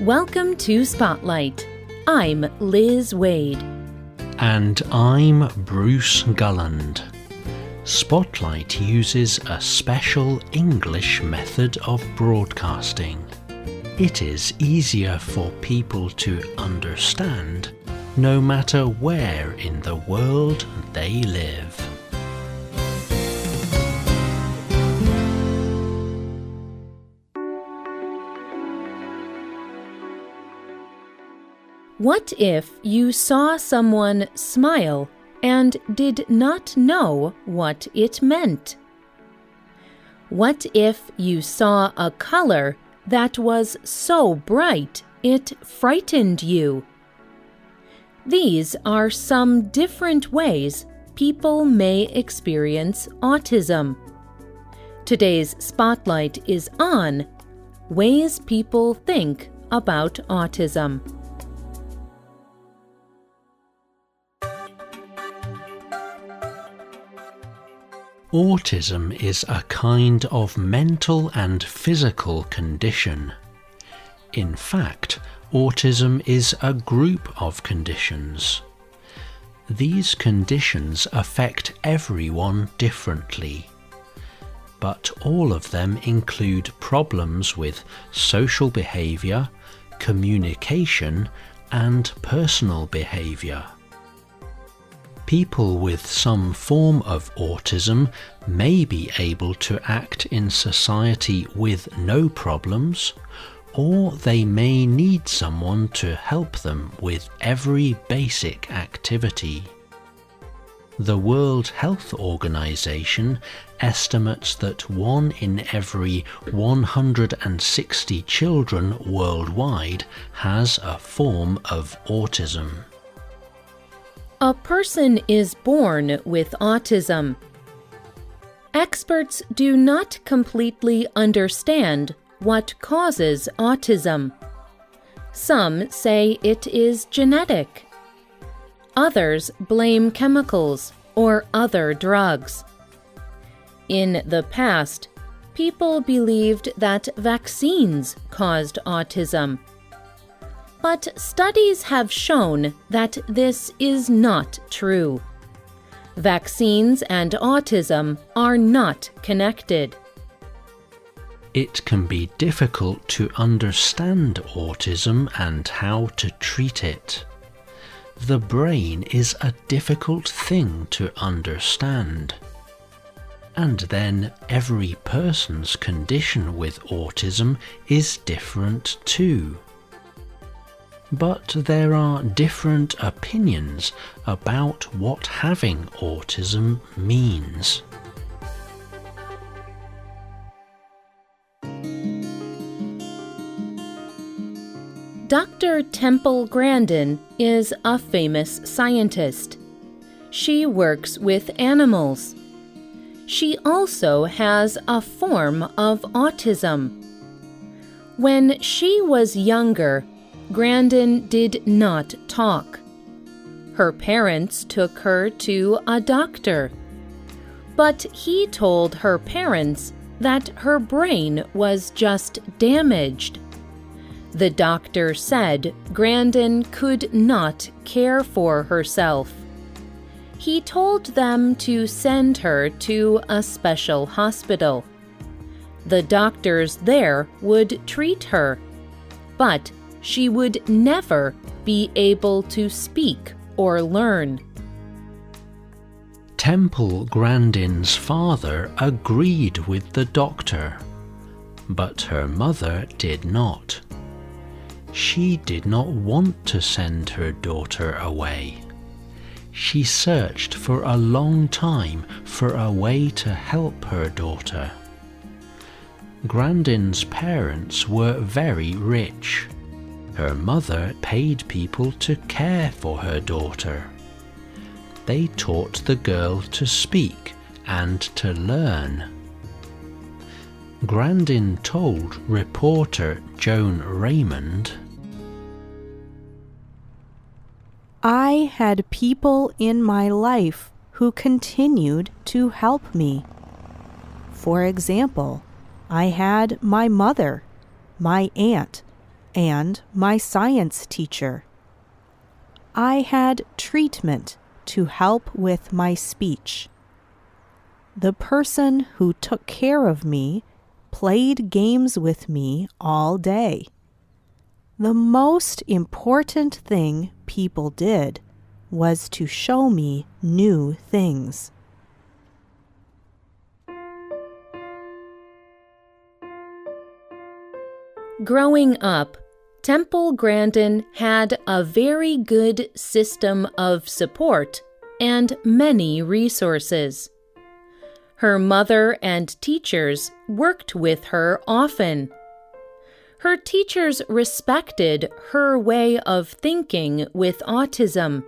Welcome to Spotlight. I'm Liz Wade. And I'm Bruce Gulland. Spotlight uses a special English method of broadcasting. It is easier for people to understand no matter where in the world they live. What if you saw someone smile and did not know what it meant? What if you saw a color that was so bright it frightened you? These are some different ways people may experience autism. Today's Spotlight is on ways people think about autism. Autism is a kind of mental and physical condition. In fact, autism is a group of conditions. These conditions affect everyone differently, but all of them include problems with social behavior, communication, and personal behavior. People with some form of autism may be able to act in society with no problems, or they may need someone to help them with every basic activity. The World Health Organization estimates that 1 in every 160 children worldwide has a form of autism. A person is born with autism. Experts do not completely understand what causes autism. Some say it is genetic. Others blame chemicals or other drugs. In the past, people believed that vaccines caused autism. But studies have shown that this is not true. Vaccines and autism are not connected. It can be difficult to understand autism and how to treat it. The brain is a difficult thing to understand. And then every person's condition with autism is different too. But there are different opinions about what having autism means. Dr. Temple Grandin is a famous scientist. She works with animals. She also has a form of autism. When she was younger, Grandin did not talk. Her parents took her to a doctor, but he told her parents that her brain was just damaged. The doctor said Grandin could not care for herself. He told them to send her to a special hospital. The doctors there would treat her, but she would never be able to speak or learn. Temple Grandin's father agreed with the doctor, but her mother did not. She did not want to send her daughter away. She searched for a long time for a way to help her daughter. Grandin's parents were very rich. Her mother paid people to care for her daughter. They taught the girl to speak and to learn. Grandin told reporter Joan Raymond, "I had people in my life who continued to help me. For example, I had my mother, my aunt, and my science teacher. I had treatment to help with my speech. The person who took care of me played games with me all day. The most important thing people did was to show me new things. Growing up, Temple Grandin had a very good system of support and many resources. Her mother and teachers worked with her often. Her teachers respected her way of thinking with autism.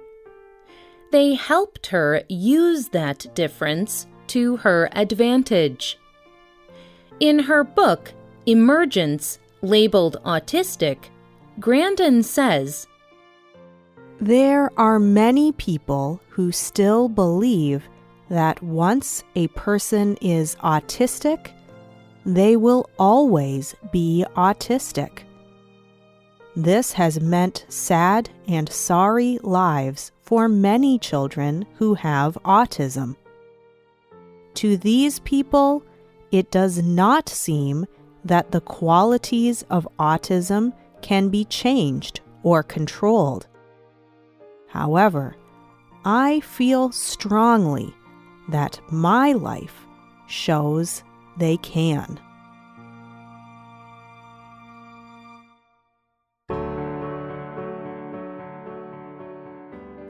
They helped her use that difference to her advantage. In her book, Emergence, labeled Autistic, Grandin says, "There are many people who still believe that once a person is autistic, they will always be autistic. This has meant sad and sorry lives for many children who have autism. To these people, it does not seem that the qualities of autism can be changed or controlled. However, I feel strongly that my life shows they can."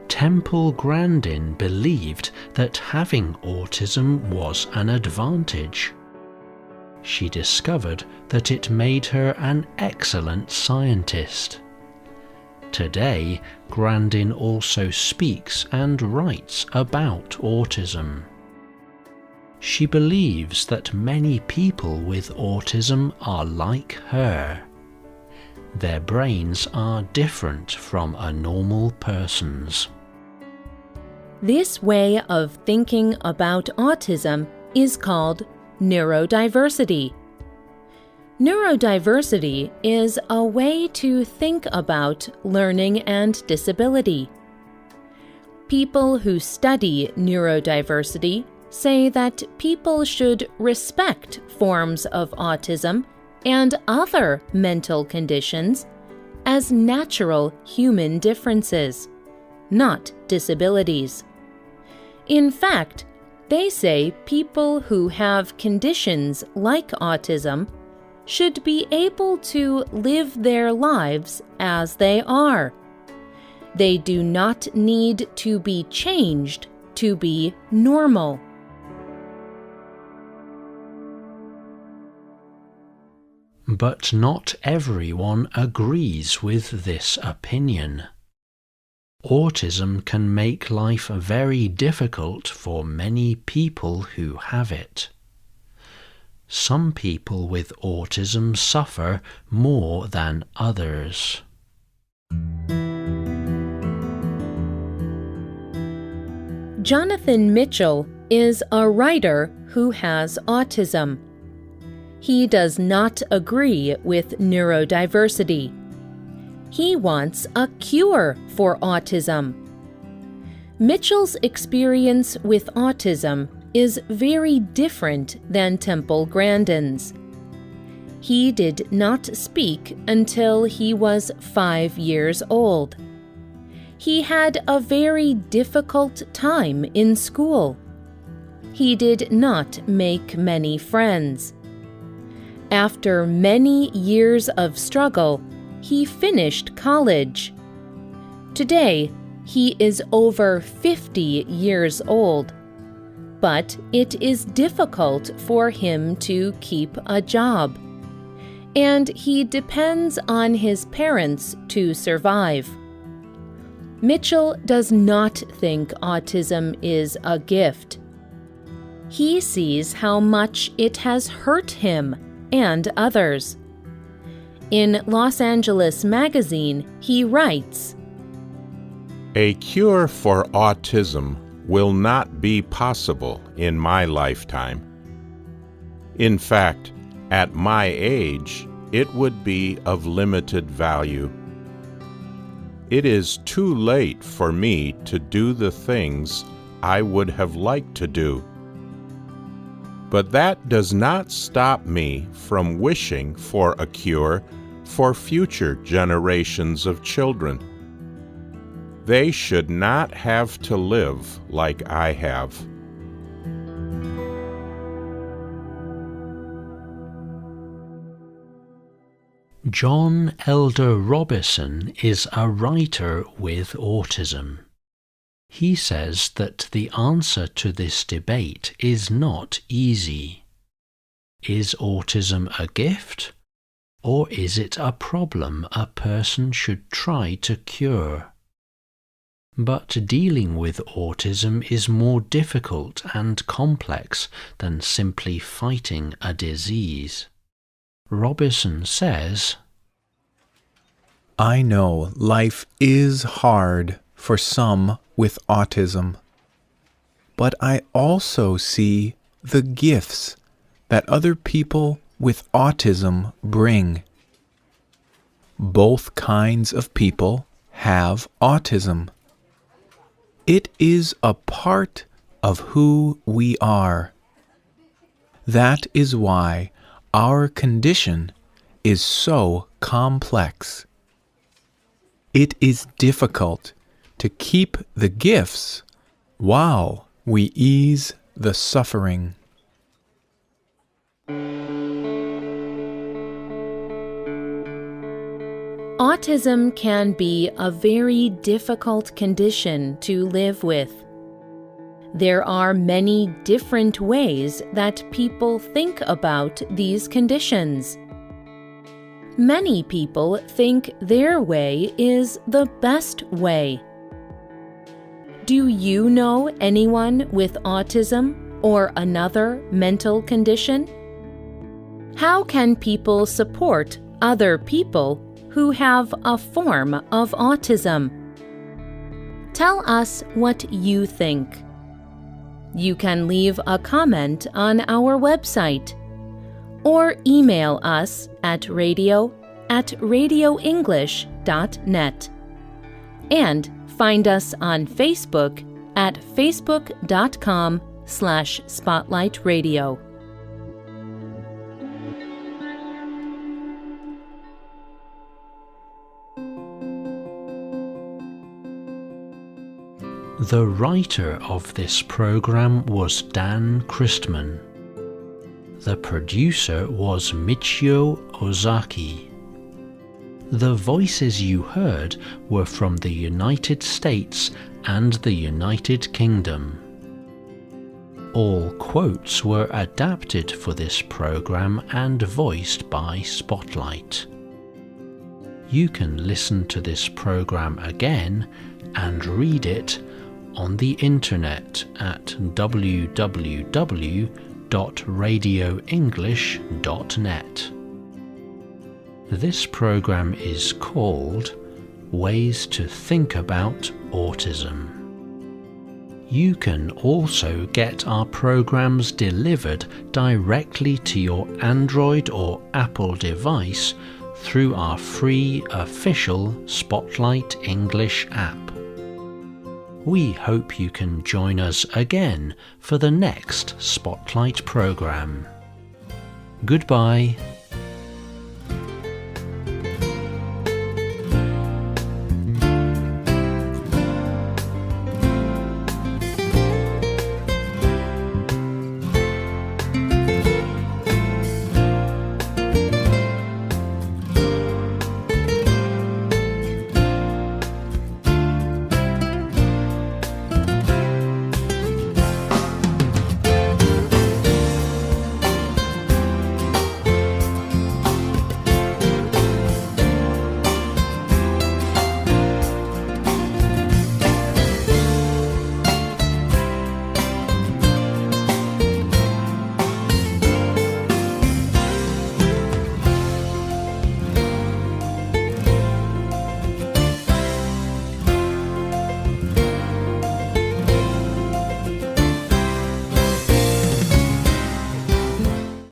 Temple Grandin believed that having autism was an advantage. She discovered that it made her an excellent scientist. Today, Grandin also speaks and writes about autism. She believes that many people with autism are like her. Their brains are different from a normal person's. This way of thinking about autism is called neurodiversity. Neurodiversity is a way to think about learning and disability. People who study neurodiversity say that people should respect forms of autism and other mental conditions as natural human differences, not disabilities. In fact, they say people who have conditions like autism should be able to live their lives as they are. They do not need to be changed to be normal. But not everyone agrees with this opinion. Autism can make life very difficult for many people who have it. Some people with autism suffer more than others. Jonathan Mitchell is a writer who has autism. He does not agree with neurodiversity. He wants a cure for autism. Mitchell's experience with autism is very different than Temple Grandin's. He did not speak until he was 5 years old. He had a very difficult time in school. He did not make many friends. After many years of struggle, he finished college. Today, he is over 50 years old, but it is difficult for him to keep a job, and he depends on his parents to survive. Mitchell does not think autism is a gift. He sees how much it has hurt him and others. In Los Angeles Magazine, he writes, "A cure for autism will not be possible in my lifetime. In fact, at my age, it would be of limited value. It is too late for me to do the things I would have liked to do. But that does not stop me from wishing for a cure for future generations of children. They should not have to live like I have. John Elder Robison is a writer with autism. He says that the answer to this debate is not easy. Is autism a gift, or is it a problem a person should try to cure? But dealing with autism is more difficult and complex than simply fighting a disease. Robison says, I know life is hard for some with autism, but I also see the gifts that other people with autism bring. Both kinds of people have autism. It is a part of who we are. That is why our condition is so complex. It is difficult to keep the gifts while we ease the suffering. Autism can be a very difficult condition to live with. There are many different ways that people think about these conditions. Many people think their way is the best way. Do you know anyone with autism or another mental condition? How can people support other people who have a form of autism? Tell us what you think. You can leave a comment on our website or email us at radio@radioenglish.net, and find us on Facebook at facebook.com/spotlightradio. The writer of this program was Dan Christman. The producer was Michio Ozaki. The voices you heard were from the United States and the United Kingdom. All quotes were adapted for this program and voiced by Spotlight. You can listen to this program again and read it on the internet at www.radioenglish.net. This program is called Ways to Think About Autism. You can also get our programs delivered directly to your Android or Apple device through our free official Spotlight English app. We hope you can join us again for the next Spotlight program. Goodbye.